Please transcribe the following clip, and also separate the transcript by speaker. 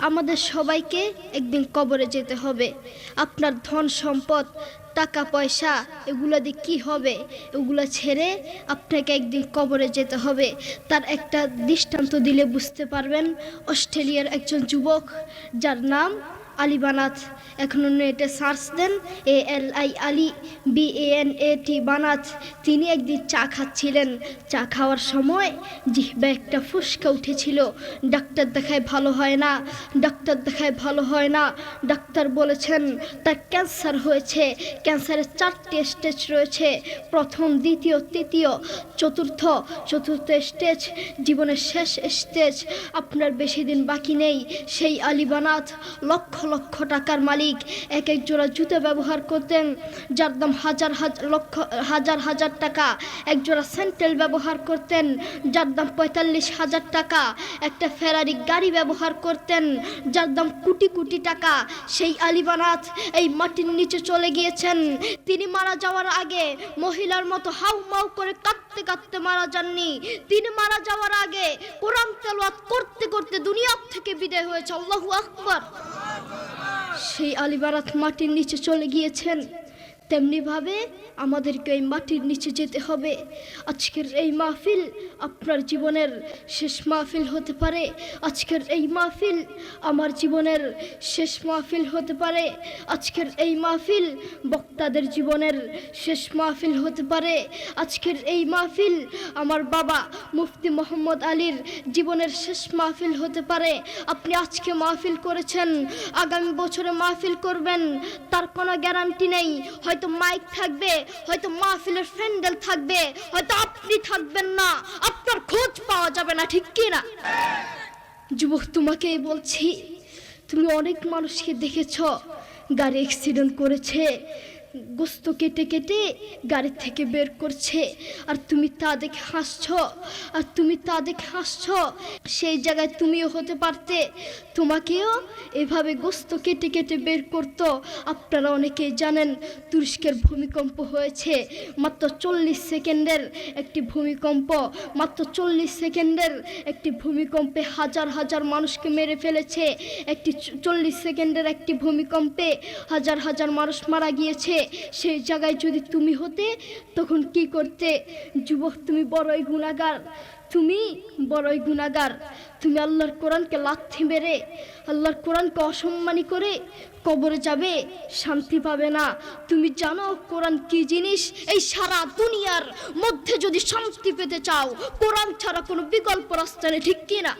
Speaker 1: আমাদের সবাইকে একদিন কবরে যেতে হবে। আপনার ধন সম্পদ টাকা পয়সা এগুলো দিয়ে কী হবে? এগুলো ছেড়ে আপনাকে একদিন কবরে যেতে হবে। তার একটা দৃষ্টান্ত দিলে বুঝতে পারবেন। অস্ট্রেলিয়ার একজন যুবক যার নাম আলী বানাত, এখন নেটে সার্চ দেন ALI আলী BANAT বানাত। তিনি একদিন চা খাচ্ছিলেন। চা খাওয়ার সময় জিহ্বা একটা ফুসকা উঠেছিল। ডাক্তার দেখায় ভালো হয় না, ডাক্তার দেখায় ভালো হয় না। ডাক্তার বলেছেন তার ক্যান্সার হয়েছে। ক্যান্সারের 4টি স্টেজ রয়েছে, প্রথম, দ্বিতীয়, তৃতীয়, চতুর্থ স্টেজ জীবনের শেষ স্টেজ। আপনার বেশি দিন বাকি নেই। সেই আলী বানাত লক্ষ লক্ষ টাকার মালিক। এক এক জোড়া জুতো ব্যবহার করতেন যার দাম হাজার টাকা। এক জোড়া স্যান্ডেল ব্যবহার করতেন যার দাম 45,000 টাকা। একটা ফেরারি গাড়ি ব্যবহার করতেন যার দাম কোটি কোটি টাকা। সেই আলী বানাত এই মাটির নিচে চলে গিয়েছেন। তিনি মারা যাওয়ার আগে মহিলার মতো হাউমাউ করে কাঁদতে কাঁদতে মারা যাননি। তিনি মারা যাওয়ার আগে কোরআন তেলাওয়াত করতে করতে দুনিয়া থেকে বিদায় হয়েছে। আল্লাহু আকবার। সেই আলী বানাত মাটির নিচে চলে গিয়েছেন। তেমনিভাবে আমাদেরকে এই মাটির নিচে যেতে হবে। আজকের এই মাহফিল আপনার জীবনের শেষ মাহফিল হতে পারে। আজকের এই মাহফিল আমার জীবনের শেষ মাহফিল হতে পারে। আজকের এই মাহফিল বক্তাদের জীবনের শেষ মাহফিল হতে পারে। আজকের এই মাহফিল আমার বাবা মুফতি মোহাম্মদ আলীর জীবনের শেষ মাহফিল হতে পারে। আপনি আজকে মাহফিল করেছেন, আগামী বছরে মাহফিল করবেন তার কোনো গ্যারান্টি নেই। হয়তো মাইক থাকবে, হয়তো মাহফিলের প্যান্ডেল থাকবে, হয়তো আপনি থাকবেন না, আপনার খোঁজ পাওয়া যাবে না, ঠিক কি না? যুবক, তোমাকেই বলছি, তুমি অনেক মানুষকে দেখেছ গাড়ি অ্যাক্সিডেন্ট করেছে, গোস্ত কেটে কেটে গাড়ি থেকে বের করছে, আর তুমি তা দেখে হাসছ। সেই জায়গায় তুমিও হতে পারতে, তোমাকেও এভাবে গোস্ত কেটে কেটে বের করতো। আপনারা অনেকেই জানেন তুরস্কের ভূমিকম্প হয়েছে। মাত্র 40 সেকেন্ডের একটি ভূমিকম্প, মাত্র 40 সেকেন্ডের একটি ভূমিকম্পে হাজার হাজার মানুষকে মেরে ফেলেছে। 40 সেকেন্ডের একটি ভূমিকম্পে হাজার হাজার মানুষ মারা গিয়েছে। সেই জায়গায় যদি তুমি হতে তখন কি করতে? যুবক, তুমি বড়ই গুনাহগার, তুমি বড়ই গুনাহগার। তুমি আল্লাহর কোরআনকে লাথি মেরে, আল্লাহর কোরআনকে অসম্মানী করে কবরে যাবে, শান্তি পাবে না। তুমি জানো কোরআন কি জিনিস? এই সারা দুনিয়ার মধ্যে যদি শান্তি পেতে চাও, কোরআন ছাড়া কোনো বিকল্প রাস্তা নেই, ঠিক কি না?